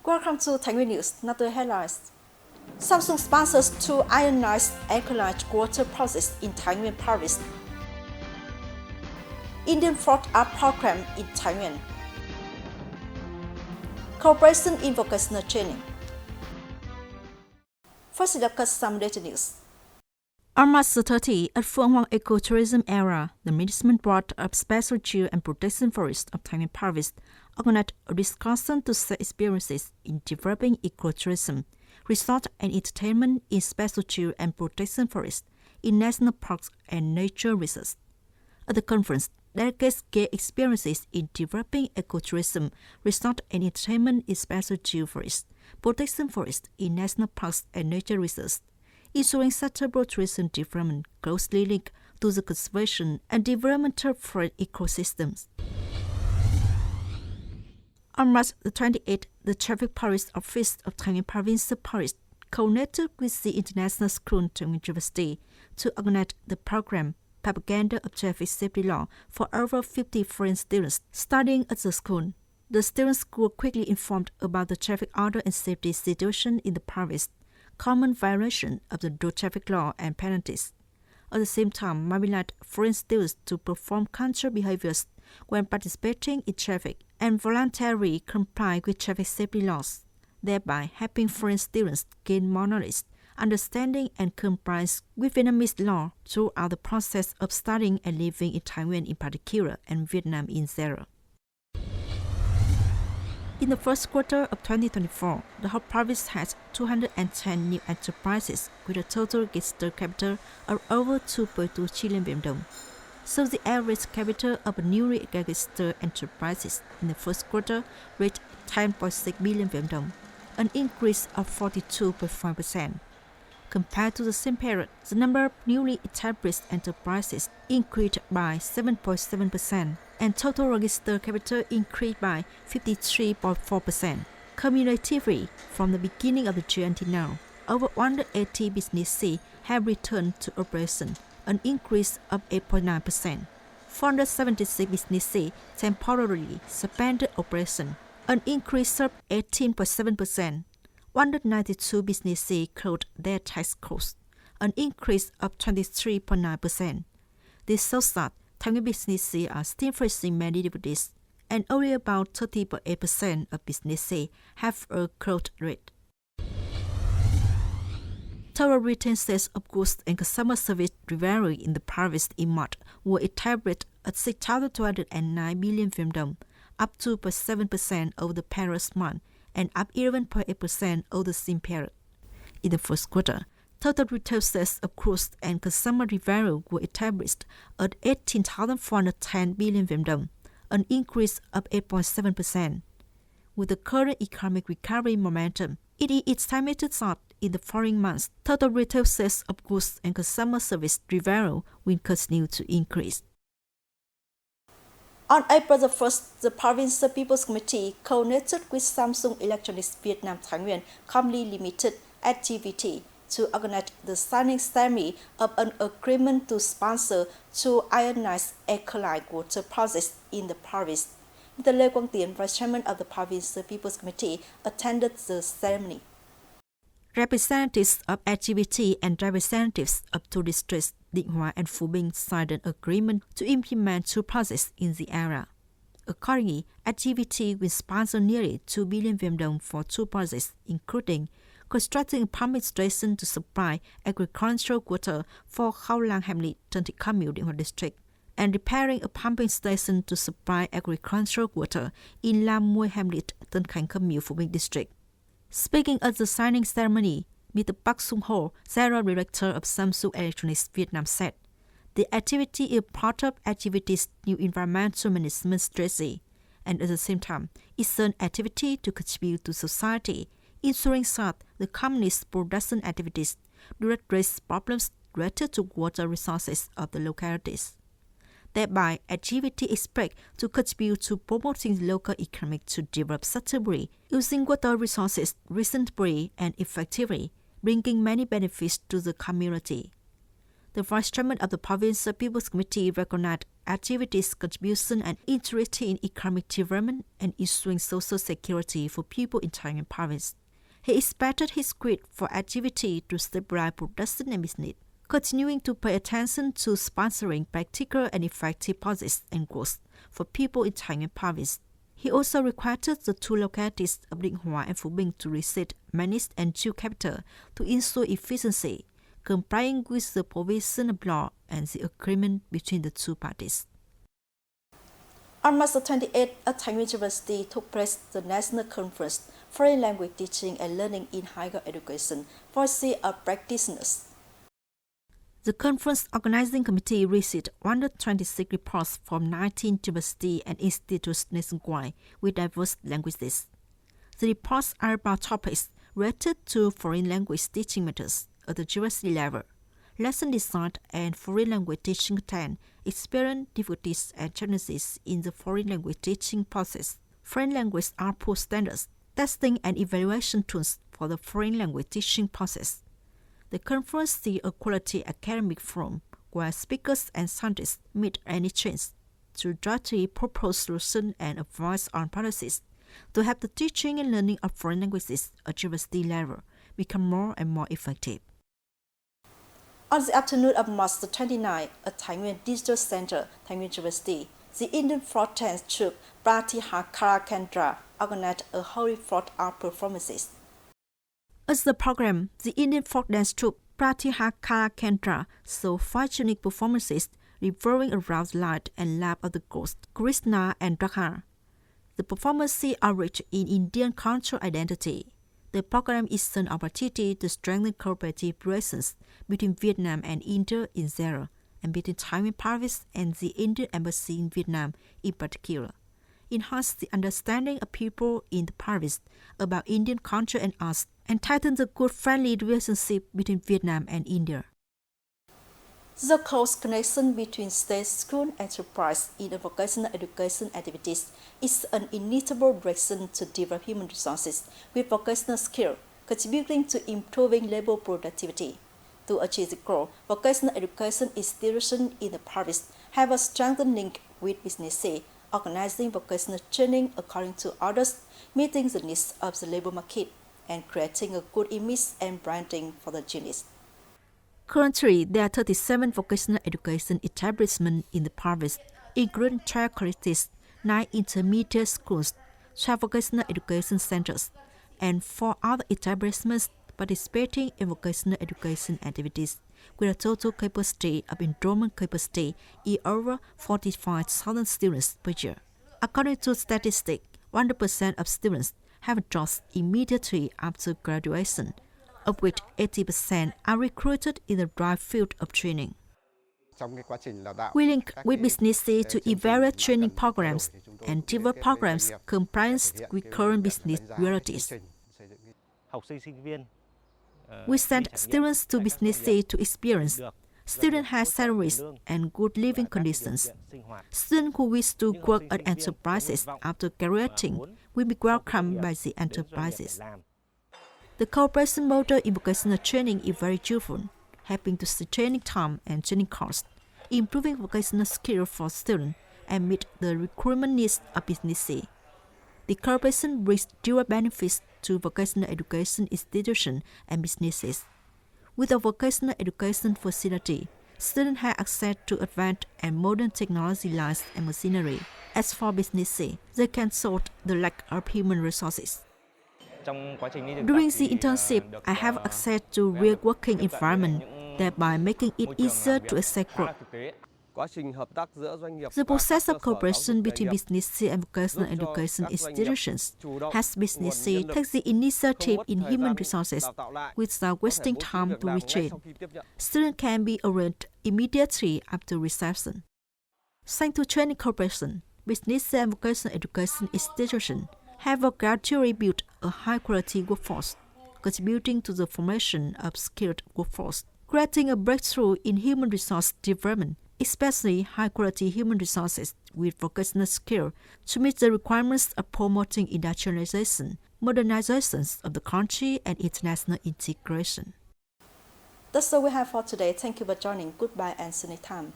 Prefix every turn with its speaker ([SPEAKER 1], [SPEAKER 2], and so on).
[SPEAKER 1] Welcome to Thai Nguyen News. Now the headlines. Samsung sponsors 2 ionized alkaline water process in Thái Nguyên province. Indian Fraud Art Program in Thái Nguyên. Cooperation in vocational training. First, look at some data news. On March 30, at Phuong Hoang Ecotourism Area, the Management Board of Special Chill and Protection Forest of Thái Nguyên Province organized a discussion to share experiences in developing ecotourism, resort and entertainment in special chill and protection forests, in national parks and nature reserves. At the conference, delegates gained experiences in developing ecotourism, resort and entertainment in special chill forests, protection forests in national parks and nature reserves, ensuring sustainable tourism development closely linked to the conservation and development of forest ecosystems. On March 28, the Traffic Police Office of Thái Nguyên Provincial Police connected with the International School of University to organize the program Propaganda of Traffic Safety Law for over 50 foreign students studying at the school. The students were quickly informed about the traffic order and safety situation in the province, common violation of the road traffic law and penalties. At the same time, mobilized foreign students to perform cultural behaviors when participating in traffic and voluntarily comply with traffic safety laws, thereby helping foreign students gain more knowledge, understanding and compliance with Vietnamese law throughout the process of studying and living in Taiwan in particular and Vietnam in general. In the first quarter of 2024, the whole province has 210 new enterprises with a total registered capital of over 2.2 trillion Viet Nam. So the average capital of newly registered enterprises in the first quarter reached 10.6 billion Viet Nam, an increase of 42.5%. Compared to the same period, the number of newly established enterprises increased by 7.7%, and total registered capital increased by 53.4%. Cumulatively, from the beginning of the year until now, over 180 businesses have returned to operation, an increase of 8.9%. 476 businesses temporarily suspended operation, an increase of 18.7%. 192 businesses closed their tax costs, an increase of 23.9%. This shows that Thai Nguyen businesses are still facing many difficulties, and only about 30.8% of businesses have a growth rate. Total retail sales of goods and consumer service revenue in the province in March were established at 6,209 billion Viet Nam, up 2.7% over the previous month, and up 11.8% over the same period. In the first quarter, total retail sales of goods and consumer revenue were established at 18,410 billion Viet Nam, an increase of 8.7%. With the current economic recovery momentum, it is estimated that in the following months, total retail sales of goods and consumer service revenue will continue to increase. On April 1st, the Provincial People's Committee connected with Samsung Electronics Vietnam Thái Nguyên Company Limited (SGVT) to organize the signing ceremony of an agreement to sponsor 2 ionized alkaline water projects in the province. Mr. Lê Quang Tiến, Vice Chairman of the Provincial People's Committee, attended the ceremony. Representatives of SGVT and representatives of 2 districts, Định Hóa and Phú Bình, signed an agreement to implement 2 projects in the area. Accordingly, SGVT will sponsor nearly 2 billion Viet Nam for 2 projects, including constructing a pumping station to supply agricultural water for Khao Lang Hamlet, Tân Thị Kham Miu, Định Hóa District, and repairing a pumping station to supply agricultural water in Lam Muay Hamlet, Tân Khánh Kham Miu, Phú Bình District. Speaking at the signing ceremony, Mr. Park Sung Ho, General Director of Samsung Electronics Vietnam, said, "The activity is part of SGVT's new environmental management strategy, and at the same time, it's an activity to contribute to society, ensuring that the company's production activities do not raise problems related to water resources of the localities. Thereby, SGVT expects to contribute to promoting the local economy to develop sustainably, using water resources reasonably and effectively, bringing many benefits to the community." The Vice Chairman of the Provincial People's Committee recognized activities' contribution and interest in economic development and ensuring social security for people in Thái Nguyên Province. He expected his grid for activity to stabilize production and business, continuing to pay attention to sponsoring practical and effective policies and growth for people in Thái Nguyên Province. He also requested the two localities of Định Hóa and Phú Bình to reset, manage, and chill capital to ensure efficiency, complying with the provision of law and the agreement between the two parties. On March 28, at Thai Nguyen University took place the National Conference Foreign Language Teaching and Learning in Higher Education for Sea of Practitioners. The conference organizing committee received 126 reports from 19 universities and institutes nationwide with diverse languages. The reports are about topics related to foreign language teaching methods at the university level, lesson design and foreign language teaching content, experience, difficulties, and challenges in the foreign language teaching process, foreign language output standards, testing and evaluation tools for the foreign language teaching process. The conference is a quality academic forum where speakers and scientists meet and exchange to jointly propose solutions and advice on policies to help the teaching and learning of foreign languages at university level become more and more effective. On the afternoon of March 29, at Thái Nguyên Digital Center, Thái Nguyên University, the Indian folk dance troupe Pratihara Kendra organized a holy folk art performances. As the program, the Indian folk dance troupe Pratihara Kendra saw 5 unique performances revolving around the light and life of the gods Krishna and Radha. The performances are rich in Indian cultural identity. The program is an opportunity to strengthen cooperative relations between Vietnam and India in general, and between Thái Nguyên Province and the Indian Embassy in Vietnam in particular. Enhance the understanding of people in the province about Indian culture and arts, and tighten the good friendly relationship between Vietnam and India. The close connection between state, school, and enterprise in the vocational education activities is an inevitable direction to develop human resources with vocational skill, contributing to improving labor productivity. To achieve the goal, vocational education institutions in the province have a strengthened link with businesses, organizing vocational training according to orders, meeting the needs of the labor market, and creating a good image and branding for the units. Currently, there are 37 vocational education establishments in the province, including 12 colleges, 9 intermediate schools, 12 vocational education centers, and 4 other establishments participating in vocational education activities, with a total capacity of enrollment capacity in over 45,000 students per year. According to statistics, 100% of students have jobs immediately after graduation, of which 80% are recruited in the right field of training. We link with businesses to evaluate training programs and develop programs compliant with current business realities. We send students to businesses to experience. Students have salaries and good living conditions. Students who wish to work at enterprises after graduating will be welcomed by the enterprises. The cooperation model in vocational training is very useful, helping to save training time and training costs, improving vocational skills for students, and meet the recruitment needs of businesses. The cooperation brings dual benefits to vocational education institutions and businesses. With a vocational education facility, students have access to advanced and modern technology lines and machinery. As for businesses, they can solve the lack of human resources. During the internship, I have access to real working environment, thereby making it easier to accept growth. The process of cooperation between businesses and vocational education institutions has businesses take the initiative in human resources without wasting time to retrain. Students can be enrolled immediately after reception. Thanks to training cooperation, businesses and vocational education institutions have gradually built a high-quality workforce, contributing to the formation of skilled workforce, creating a breakthrough in human resource development, especially high-quality human resources with vocational skill to meet the requirements of promoting industrialization, modernization of the country, and international integration. That's all we have for today. Thank you for joining. Goodbye and see you next time.